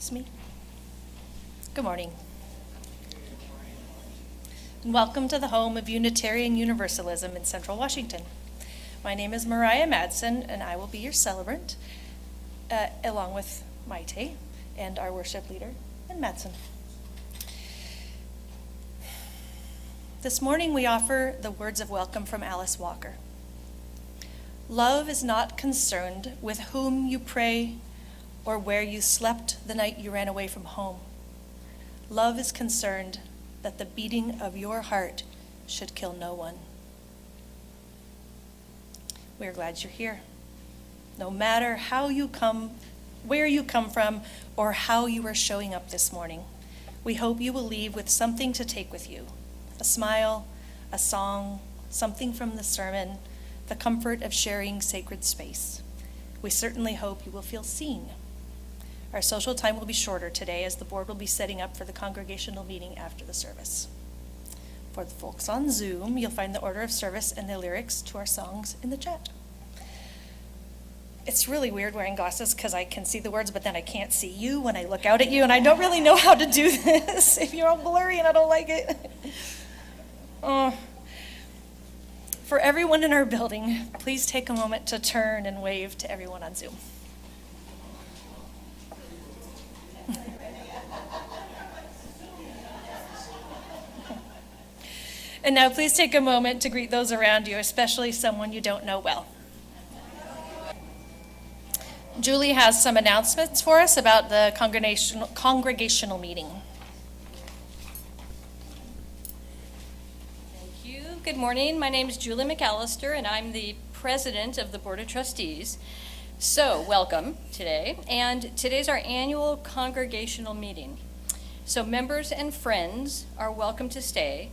It's me. Good morning. And welcome to the home of Unitarian Universalism in Central Washington. My name is Marya Madsen, and I will be your celebrant, along with Maite and our worship leader, and Madsen. This morning we offer the words of welcome from Alice Walker. Love is not concerned with whom you pray or where you slept the night you ran away from home. Love is concerned that the beating of your heart should kill no one. We are glad you're here. No matter how you come, where you come from, or how you are showing up this morning, we hope you will leave with something to take with you. A smile, a song, something from the sermon, the comfort of sharing sacred space. We certainly hope you will feel seen. Our social time will be shorter today as the board will be setting up for the congregational meeting after the service. For the folks on Zoom, you'll find the order of service and the lyrics to our songs in the chat. It's really weird wearing glasses because I can see the words, but then I can't see you when I look out at you, and I don't really know how to do this if you're all blurry and I don't like it. For everyone in our building, please take a moment to turn and wave to everyone on Zoom. And now please take a moment to greet those around you, especially someone you don't know well. Julie has some announcements for us about the congregational meeting. Thank you. Good morning. My name is Julie McAllister, and I'm the president of the Board of Trustees. So, welcome today. And today's our annual congregational meeting. So members and friends are welcome to stay.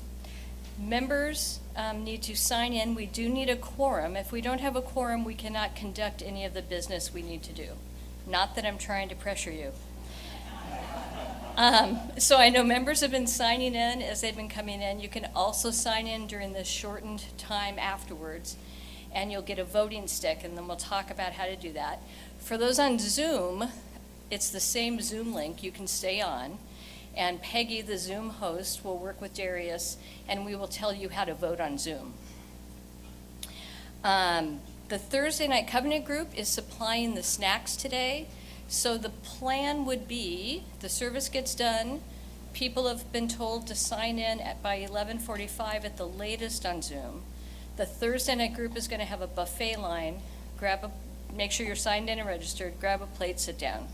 Members need to sign in. We do need a quorum. If we don't have a quorum, we cannot conduct any of the business we need to do. Not that I'm trying to pressure you. So I know members have been signing in as they've been coming in. You can also sign in during the shortened time afterwards, and you'll get a voting stick, and then we'll talk about how to do that. For those on Zoom, it's the same Zoom link you can stay on. And Peggy, the Zoom host, will work with Darius, and we will tell you how to vote on Zoom. The Thursday Night Covenant group is supplying the snacks today. So the plan would be, the service gets done, people have been told to sign in by 11:45 at the latest on Zoom. The Thursday night group is going to have a buffet line. Make sure you're signed in and registered, grab a plate, sit down.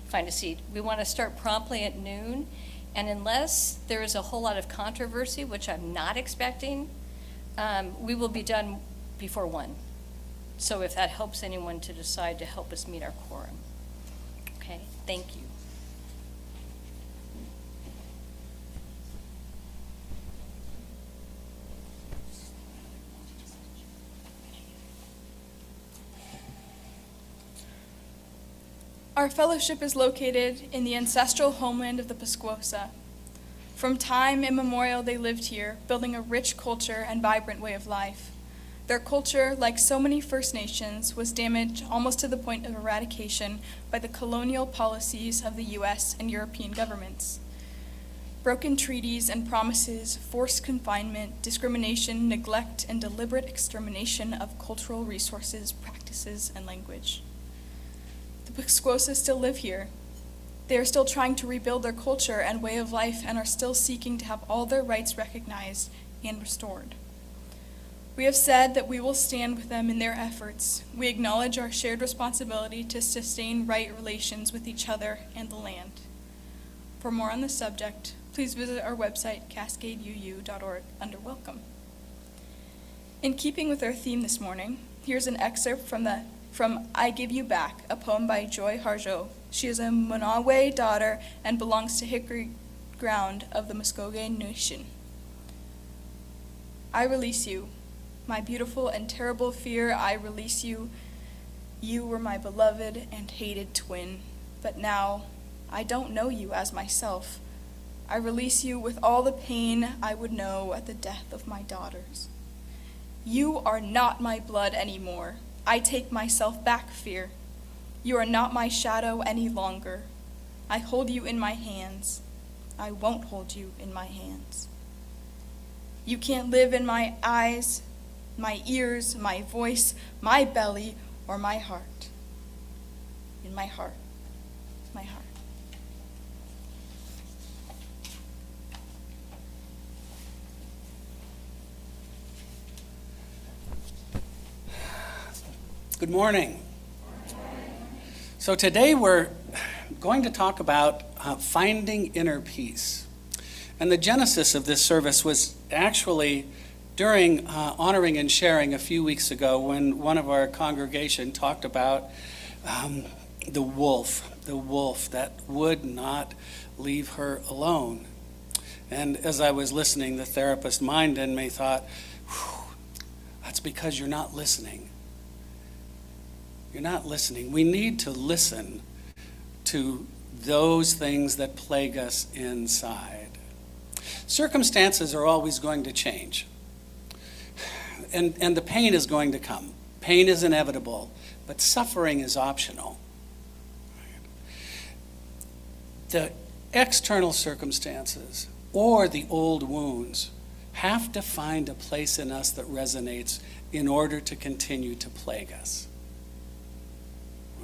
Find a seat. We want to start promptly at noon, and unless there is a whole lot of controversy, which I'm not expecting, we will be done before 1. So if that helps anyone to decide to help us meet our quorum. Okay, thank you. Our fellowship is located in the ancestral homeland of the Pasquosa. From time immemorial, they lived here, building a rich culture and vibrant way of life. Their culture, like so many First Nations, was damaged almost to the point of eradication by the colonial policies of the U.S. and European governments. Broken treaties and promises, forced confinement, discrimination, neglect, and deliberate extermination of cultural resources, practices, and language. The Pasquosa still live here. They are still trying to rebuild their culture and way of life and are still seeking to have all their rights recognized and restored. We have said that we will stand with them in their efforts. We acknowledge our shared responsibility to sustain right relations with each other and the land. For more on the subject, please visit our website, cascadeuu.org, under Welcome. In keeping with our theme this morning, here's an excerpt from I Give You Back, a poem by Joy Harjo. She is a Monawe daughter and belongs to Hickory Ground of the Muskogee Nation. I release you, my beautiful and terrible fear, I release you. You were my beloved and hated twin, but now I don't know you as myself. I release you with all the pain I would know at the death of my daughters. You are not my blood anymore. I take myself back, fear. You are not my shadow any longer. I hold you in my hands. I won't hold you in my hands. You can't live in my eyes, my ears, my voice, my belly, or my heart. In my heart, my heart. Good morning. So today we're going to talk about finding inner peace. And the genesis of this service was actually during honoring and sharing a few weeks ago when one of our congregation talked about the wolf that would not leave her alone. And as I was listening, the therapist mind in me thought, that's because you're not listening. You're not listening. We need to listen to those things that plague us inside. Circumstances are always going to change. And the pain is going to come. Pain is inevitable, but suffering is optional. The external circumstances or the old wounds have to find a place in us that resonates in order to continue to plague us.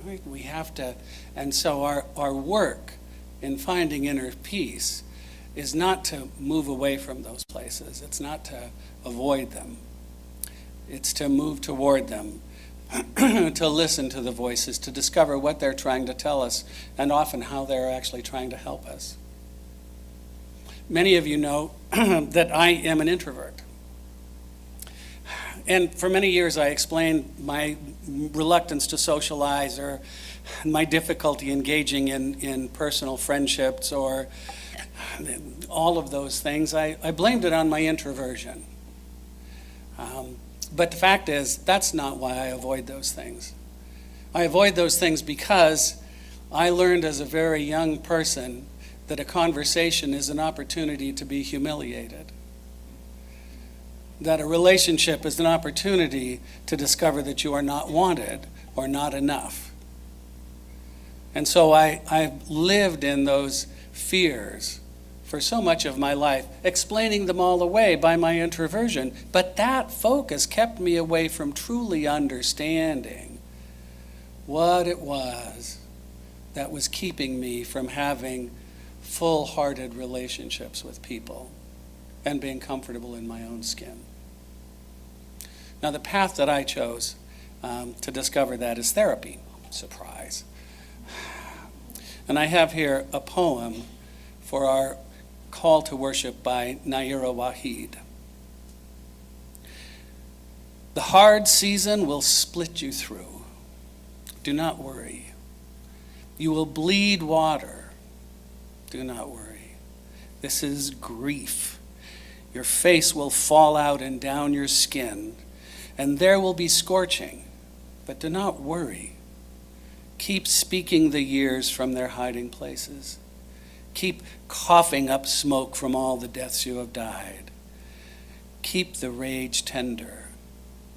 Right? We have to, and so our work in finding inner peace is not to move away from those places. It's not to avoid them. It's to move toward them, to listen to the voices, to discover what they're trying to tell us, and often how they're actually trying to help us. Many of you know that I am an introvert. And for many years I explained my reluctance to socialize or my difficulty engaging in personal friendships or all of those things. I blamed it on my introversion. But the fact is, that's not why I avoid those things. I avoid those things because I learned as a very young person that a conversation is an opportunity to be humiliated. That a relationship is an opportunity to discover that you are not wanted or not enough. And so I've lived in those fears for so much of my life, explaining them all away by my introversion. But that focus kept me away from truly understanding what it was that was keeping me from having full-hearted relationships with people and being comfortable in my own skin. Now, the path that I chose to discover that is therapy. Surprise. And I have here a poem for our call to worship by Naira Waheed. The hard season will split you through. Do not worry. You will bleed water. Do not worry. This is grief. Your face will fall out and down your skin, and there will be scorching, but do not worry. Keep speaking the years from their hiding places. Keep coughing up smoke from all the deaths you have died. Keep the rage tender,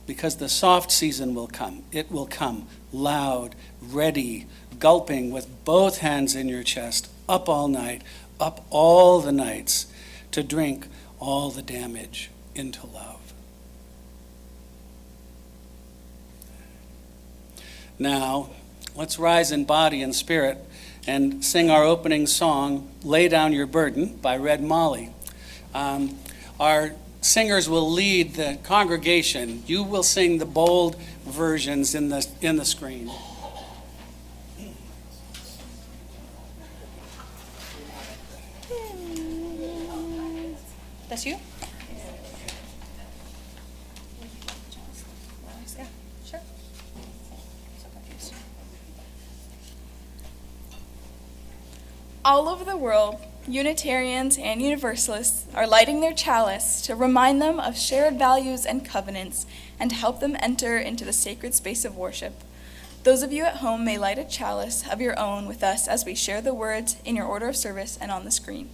because the soft season will come. It will come loud, ready, gulping with both hands in your chest, up all night, up all the nights, to drink all the damage into love. Now, let's rise in body and spirit and sing our opening song, Lay Down Your Burden, by Red Molly. Our singers will lead the congregation. You will sing the bold versions in the screen. That's you? Yeah, sure. So confused. All over the world, Unitarians and Universalists are lighting their chalice to remind them of shared values and covenants and help them enter into the sacred space of worship. Those of you at home may light a chalice of your own with us as we share the words in your order of service and on the screen.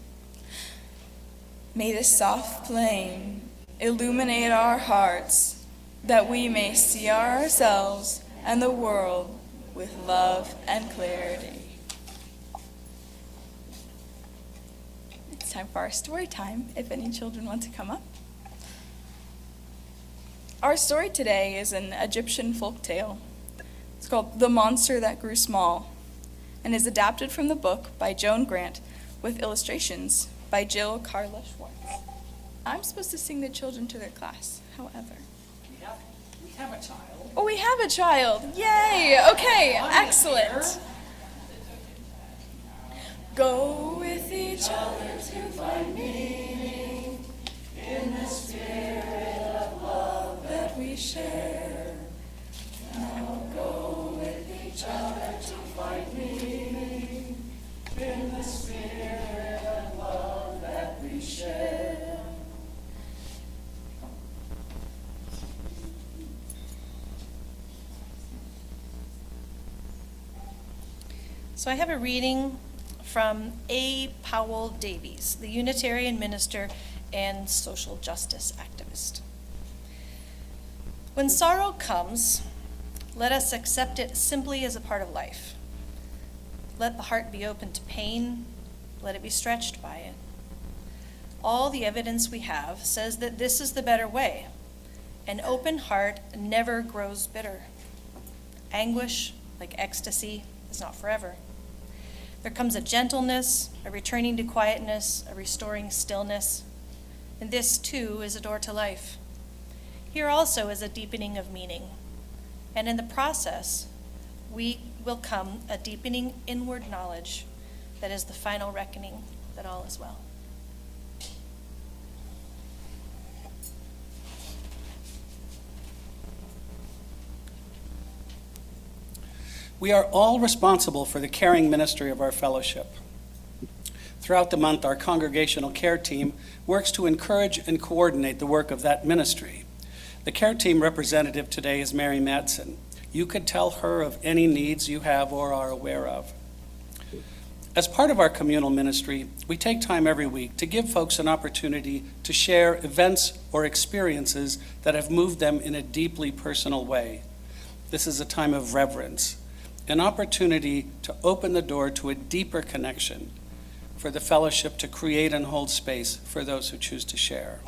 May this soft flame illuminate our hearts, that we may see ourselves and the world with love and clarity. it's time for our story time, if any children want to come up. Our story today is an Egyptian folk tale. It's called The Monster That Grew Small, and is adapted from the book by Joan Grant with illustrations by Jill Carla Schwartz. I'm supposed to sing the children to their class, however. We have a child. Oh, we have a child. Yay! Okay, excellent. Go with each other to find meaning in the spirit of love that we share. Now go with each other to find meaning in the spirit of love that we share. So I have a reading from A. Powell Davies, the Unitarian minister and social justice activist. When sorrow comes, let us accept it simply as a part of life. Let the heart be open to pain. Let it be stretched by it. All the evidence we have says that this is the better way. An open heart never grows bitter. Anguish, like ecstasy, is not forever. There comes a gentleness, a returning to quietness, a restoring stillness. And this, too, is a door to life. Here also is a deepening of meaning. And in the process, will come a deepening inward knowledge that is the final reckoning that all is well. We are all responsible for the caring ministry of our fellowship. Throughout the month, our congregational care team works to encourage and coordinate the work of that ministry. The care team representative today is Mary Madsen. You could tell her of any needs you have or are aware of. As part of our communal ministry, we take time every week to give folks an opportunity to share events or experiences that have moved them in a deeply personal way. This is a time of reverence, an opportunity to open the door to a deeper connection, for the fellowship to create and hold space for those who choose to share.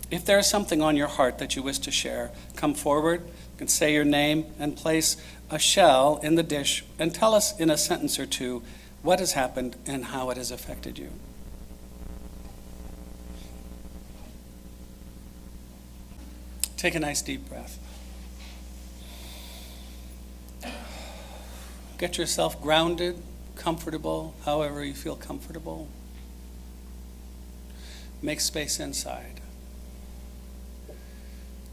If there is something on your heart that you wish to share, come forward and say your name and place a shell in the dish and tell us in a sentence or two what has happened and how it has affected you. Take a nice deep breath. Get yourself grounded, comfortable, however you feel comfortable. Make space inside.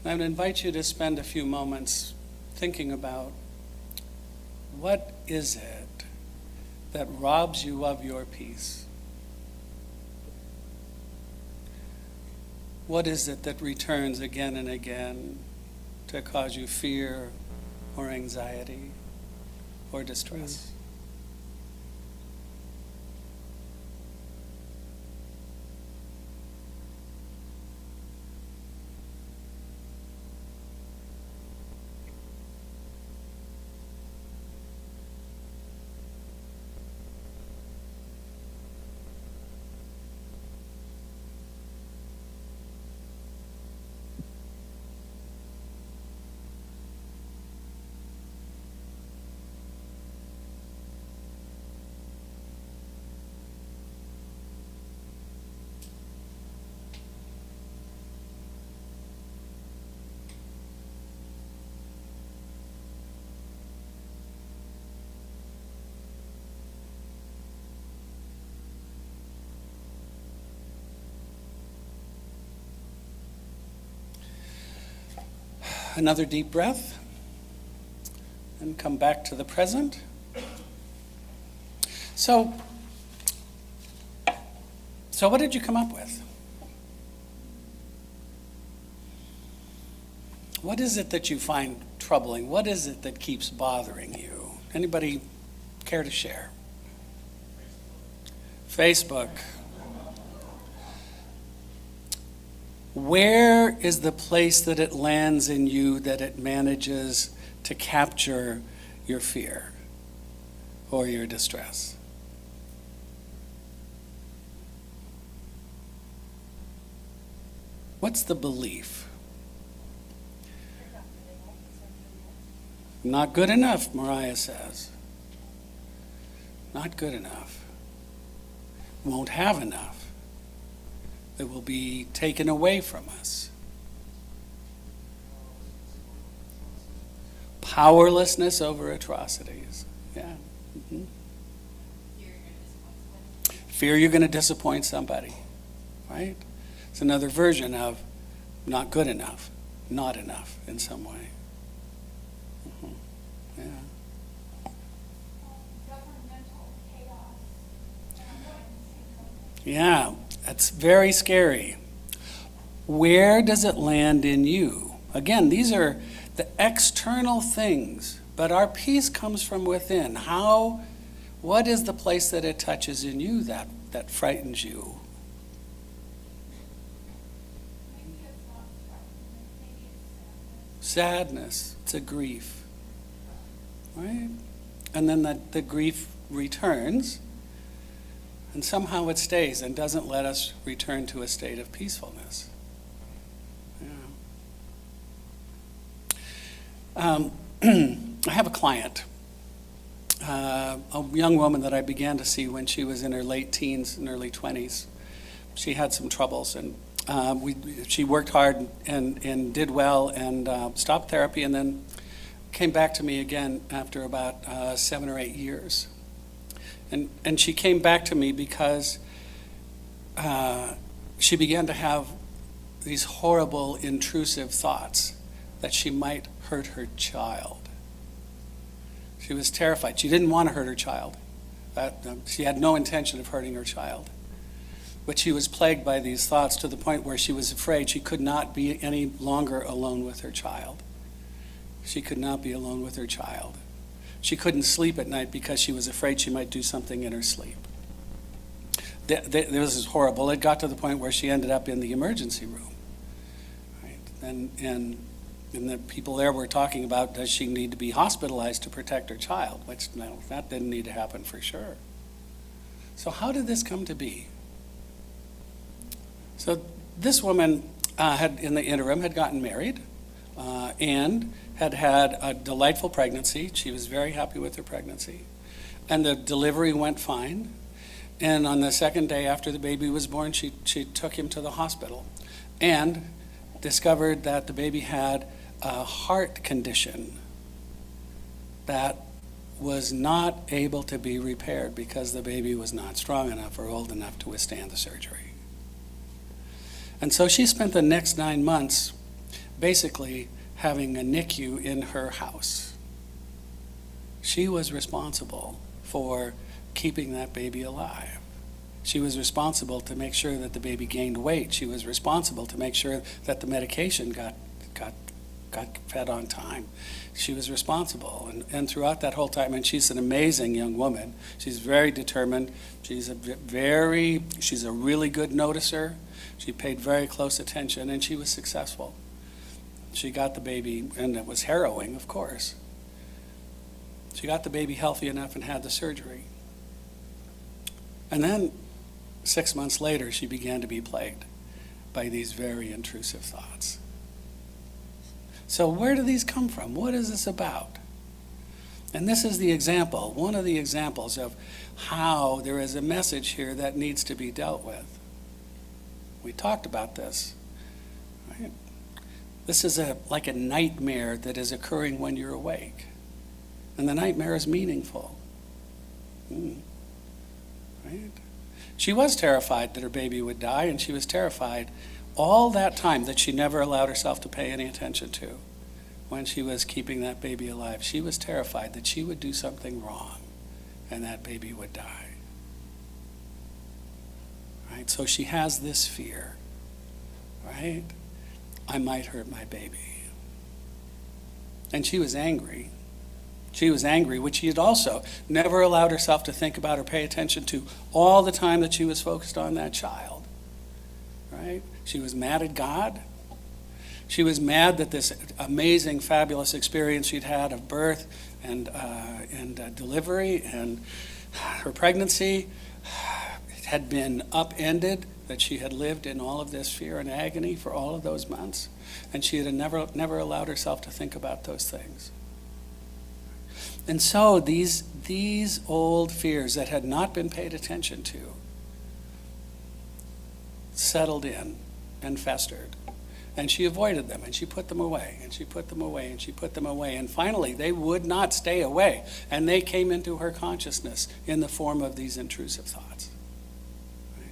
I would invite you to spend a few moments thinking about what is it that robs you of your peace? What is it that returns again and again to cause you fear or anxiety or distress? Another deep breath, and come back to the present. So what did you come up with? What is it that you find troubling? What is it that keeps bothering you? Anybody care to share? Facebook. Where is the place that it lands in you that it manages to capture your fear or your distress? What's the belief? Not good enough, Marya says. Not good enough. Won't have enough. That will be taken away from us. Powerlessness over atrocities. Yeah. Mm-hmm. Fear you're going to disappoint somebody. Right? It's another version of not good enough, not enough in some way. Mm-hmm. Yeah. Yeah, that's very scary. Where does it land in you? Again, these are the external things, but our peace comes from within. What is the place that it touches in you that frightens you? Sadness. It's a grief. Right? And then the grief returns, and somehow it stays and doesn't let us return to a state of peacefulness. Yeah. I have a client, a young woman that I began to see when she was in her late teens and early 20s. She had some troubles, and she worked hard and did well and stopped therapy, and then came back to me again after about 7 or 8 years. And she came back to me because she began to have these horrible, intrusive thoughts that she might hurt her child. She was terrified. She didn't want to hurt her child. She had no intention of hurting her child. But she was plagued by these thoughts to the point where she was afraid she could not be any longer alone with her child. She could not be alone with her child. She couldn't sleep at night because she was afraid she might do something in her sleep. This is horrible. It got to the point where she ended up in the emergency room. Right? And the people there were talking about, does she need to be hospitalized to protect her child? Which, no, that didn't need to happen for sure. So how did this come to be? So this woman had, in the interim, had gotten married and had had a delightful pregnancy. She was very happy with her pregnancy. And the delivery went fine. And on the second day after the baby was born, she took him to the hospital and discovered that the baby had a heart condition that was not able to be repaired because the baby was not strong enough or old enough to withstand the surgery. And so she spent the next 9 months basically having a NICU in her house. She was responsible for keeping that baby alive. She was responsible to make sure that the baby gained weight. She was responsible to make sure that the medication got fed on time. She was responsible. And throughout that whole time, and she's an amazing young woman. She's very determined. She's a really good noticer. She paid very close attention, and she was successful. She got the baby, and it was harrowing, of course. She got the baby healthy enough and had the surgery. And then 6 months later, she began to be plagued by these very intrusive thoughts. So where do these come from? What is this about? And this is the example, one of the examples of how there is a message here that needs to be dealt with. We talked about this, right? This is like a nightmare that is occurring when you're awake. And the nightmare is meaningful. Right? She was terrified that her baby would die, and she was terrified all that time that she never allowed herself to pay any attention to when she was keeping that baby alive. She was terrified that she would do something wrong and that baby would die. Right? So she has this fear, right? I might hurt my baby. And she was angry. She was angry, which she had also never allowed herself to think about or pay attention to all the time that she was focused on that child. Right? She was mad at God. She was mad that this amazing, fabulous experience she'd had of birth and delivery and her pregnancy had been upended, that she had lived in all of this fear and agony for all of those months, and she had never allowed herself to think about those things. And so these old fears that had not been paid attention to settled in and festered. And she avoided them, and she put them away, and she put them away, and she put them away. And finally, they would not stay away. And they came into her consciousness in the form of these intrusive thoughts. Right?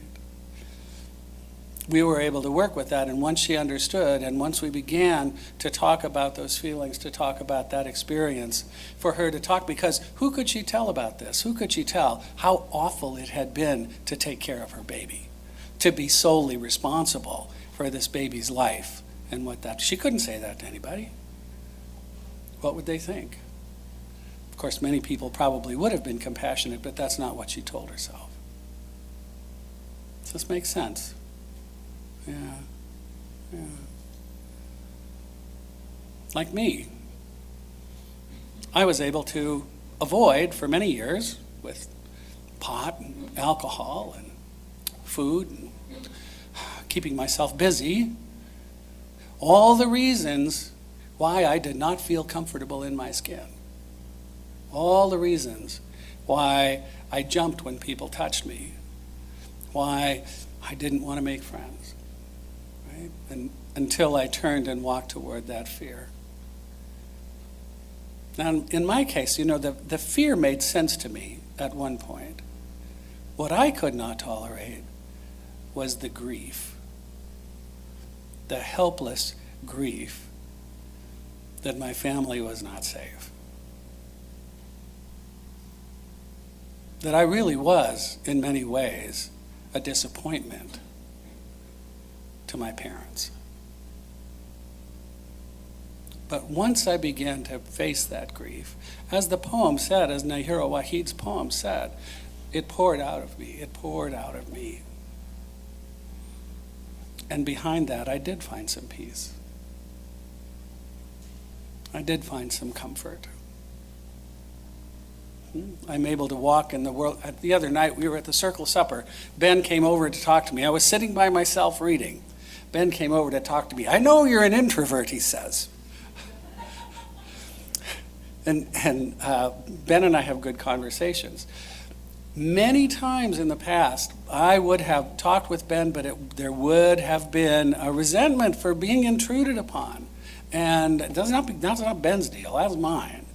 We were able to work with that, and once she understood, and once we began to talk about those feelings, to talk about that experience, for her to talk, because who could she tell about this? Who could she tell how awful it had been to take care of her baby, to be solely responsible for this baby's life, and what that, she couldn't say that to anybody. What would they think? Of course, many people probably would have been compassionate, but that's not what she told herself. Does this make sense? Yeah. Like me, I was able to avoid for many years with pot and alcohol and food and keeping myself busy, all the reasons why I did not feel comfortable in my skin. All the reasons why I jumped when people touched me, why I didn't want to make friends, right? And until I turned and walked toward that fear. Now, in my case, the fear made sense to me at one point. What I could not tolerate was the grief. The helpless grief that my family was not safe. That I really was, in many ways, a disappointment to my parents. But once I began to face that grief, as the poem said, as Nahira Wahid's poem said, it poured out of me, it poured out of me. And behind that, I did find some peace. I did find some comfort. I'm able to walk in the world. The other night, we were at the circle supper. Ben came over to talk to me. I was sitting by myself reading. Ben came over to talk to me. I know you're an introvert, he says. And Ben and I have good conversations. Many times in the past, I would have talked with Ben, but there would have been a resentment for being intruded upon. And that's not Ben's deal, that's mine.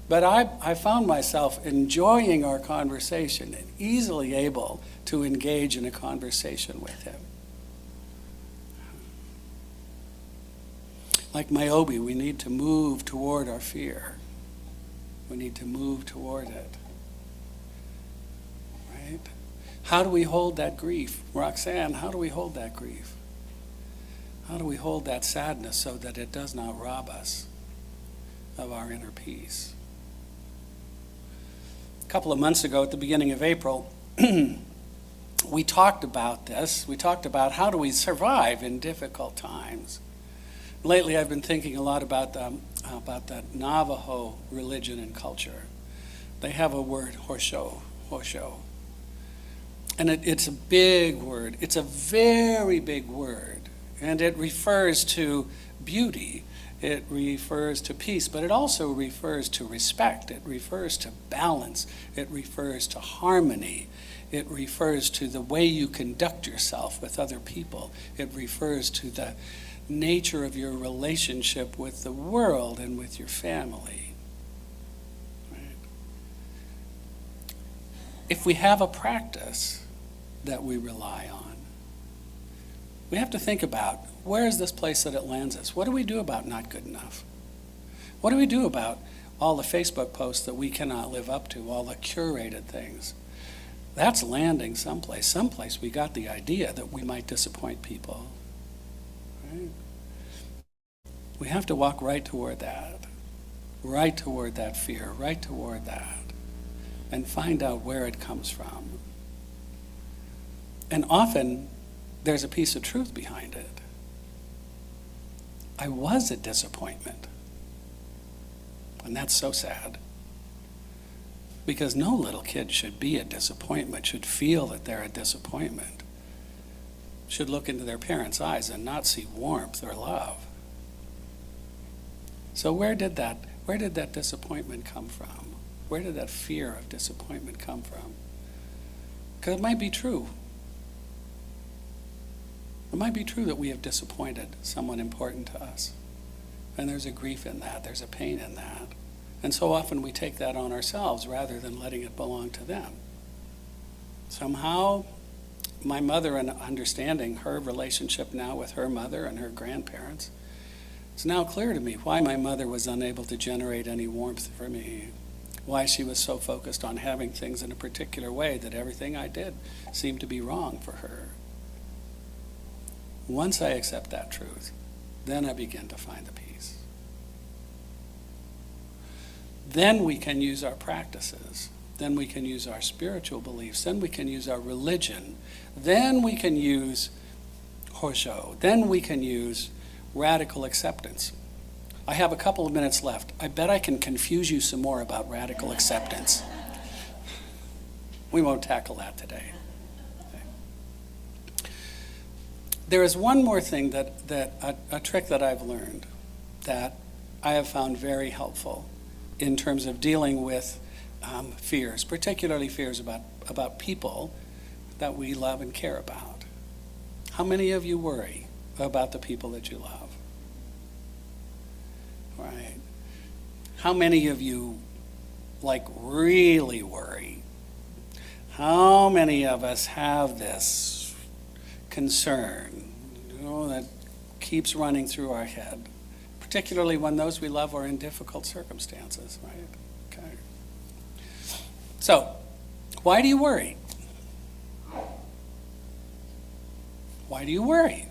But I found myself enjoying our conversation and easily able to engage in a conversation with him. Like Niobe, we need to move toward our fear. We need to move toward it. Right? How do we hold that grief? Roxanne, how do we hold that grief? How do we hold that sadness so that it does not rob us of our inner peace? A couple of months ago, at the beginning of April, we talked about this. We talked about how do we survive in difficult times. Lately, I've been thinking a lot about the Navajo religion and culture. They have a word, hosho. And it's a big word. It's a very big word. And it refers to beauty. It refers to peace, but it also refers to respect. It refers to balance. It refers to harmony. It refers to the way you conduct yourself with other people. It refers to the nature of your relationship with the world and with your family. Right? If we have a practice that we rely on, we have to think about, where is this place that it lands us? What do we do about not good enough? What do we do about all the Facebook posts that we cannot live up to, all the curated things? That's landing someplace. Someplace we got the idea that we might disappoint people. Right? We have to walk right toward that fear, right toward that, and find out where it comes from. And often, there's a piece of truth behind it. I was a disappointment. And that's so sad. Because no little kid should be a disappointment, should feel that they're a disappointment, should look into their parents' eyes and not see warmth or love. So where did that disappointment come from? Where did that fear of disappointment come from? Because it might be true. It might be true that we have disappointed someone important to us. And there's a grief in that, there's a pain in that. And so often we take that on ourselves rather than letting it belong to them. Somehow, my mother, and understanding her relationship now with her mother and her grandparents, it's now clear to me why my mother was unable to generate any warmth for me, why she was so focused on having things in a particular way that everything I did seemed to be wrong for her. Once I accept that truth, then I begin to find the peace. Then we can use our practices. Then we can use our spiritual beliefs. Then we can use our religion. Then we can use Hosho. Then we can use radical acceptance. I have a couple of minutes left. I bet I can confuse you some more about radical acceptance. We won't tackle that today. Okay. There is one more thing a trick that I've learned that I have found very helpful in terms of dealing with fears, particularly fears about people that we love and care about. How many of you worry about the people that you love? Right. How many of you, really worry? How many of us have this concern, that keeps running through our head, particularly when those we love are in difficult circumstances, right? Okay. So, why do you worry? Why do you worry?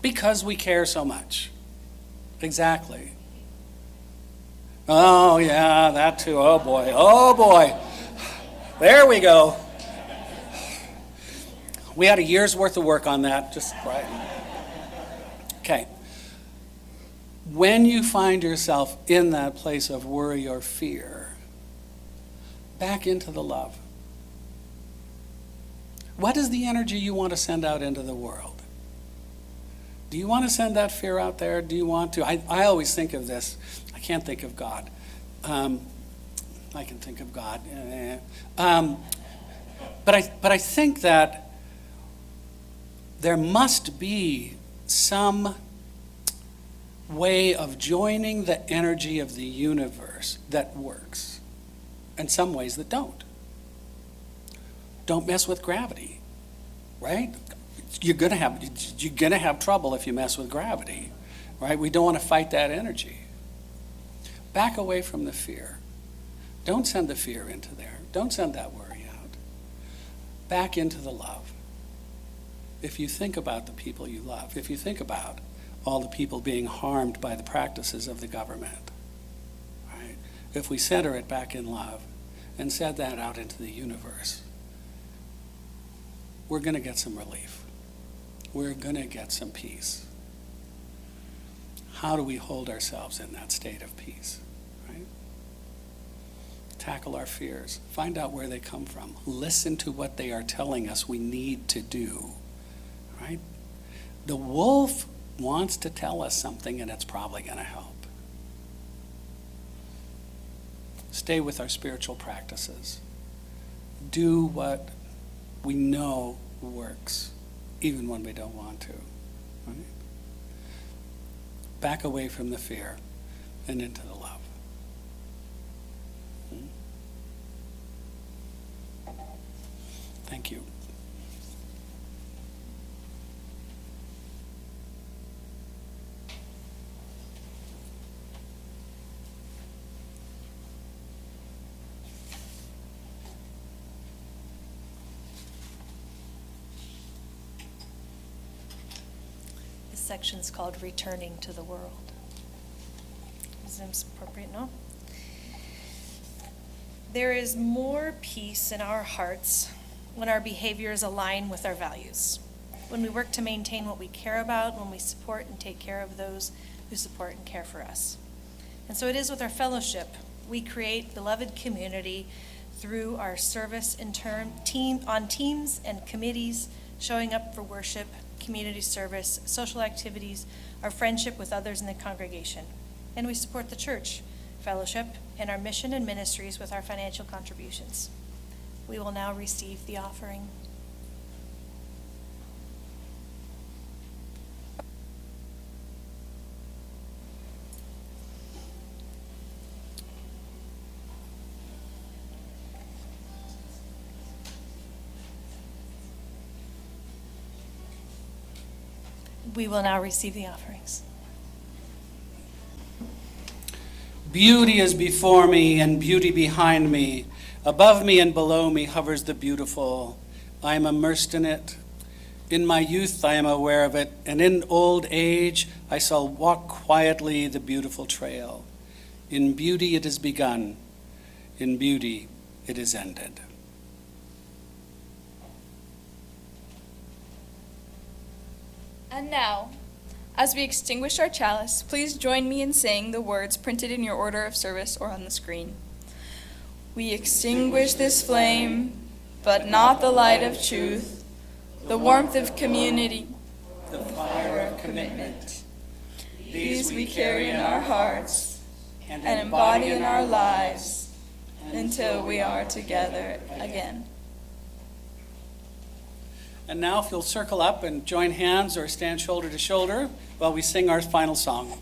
Because we care so much. Exactly. Oh, yeah, that too. Oh, boy. Oh, boy. There we go. We had a year's worth of work on that, just right. Okay. When you find yourself in that place of worry or fear, back into the love. What is the energy you want to send out into the world? Do you want to send that fear out there? Do you want to? I always think of this. I can't think of God. I can think of God. But I think that there must be some way of joining the energy of the universe that works, and some ways that don't. Don't mess with gravity, right? You're gonna have trouble if you mess with gravity, right? We don't want to fight that energy. Back away from the fear. Don't send the fear into there. Don't send that worry out. Back into the love. If you think about the people you love, if you think about all the people being harmed by the practices of the government, right? If we center it back in love and send that out into the universe, we're going to get some relief. We're going to get some peace. How do we hold ourselves in that state of peace, right? Tackle our fears. Find out where they come from. Listen to what they are telling us we need to do, right? The wolf wants to tell us something, and it's probably going to help. Stay with our spiritual practices. Do what we know works, even when we don't want to. Right? Back away from the fear and into the love. Thank you. This section's called Returning to the World. Seems appropriate, no? There is more peace in our hearts when our behaviors align with our values, when we work to maintain what we care about, when we support and take care of those who support and care for us. And so it is with our fellowship we create beloved community through our service on teams and committees, showing up for worship, community service, social activities, our friendship with others in the congregation. And we support the church, fellowship, and our mission and ministries with our financial contributions. We will now receive the offering. We will now receive the offerings. Beauty is before me and beauty behind me. Above me and below me hovers the beautiful. I am immersed in it. In my youth I am aware of it, and in old age I shall walk quietly the beautiful trail. In beauty it is begun. In beauty it is ended. And now, as we extinguish our chalice, please join me in saying the words printed in your order of service or on the screen. We extinguish this flame, but not the light of truth, the warmth of community, The fire of commitment. these we carry in our hearts and embody in our lives until we are together again. And now if you'll circle up and join hands or stand shoulder to shoulder while we sing our final song.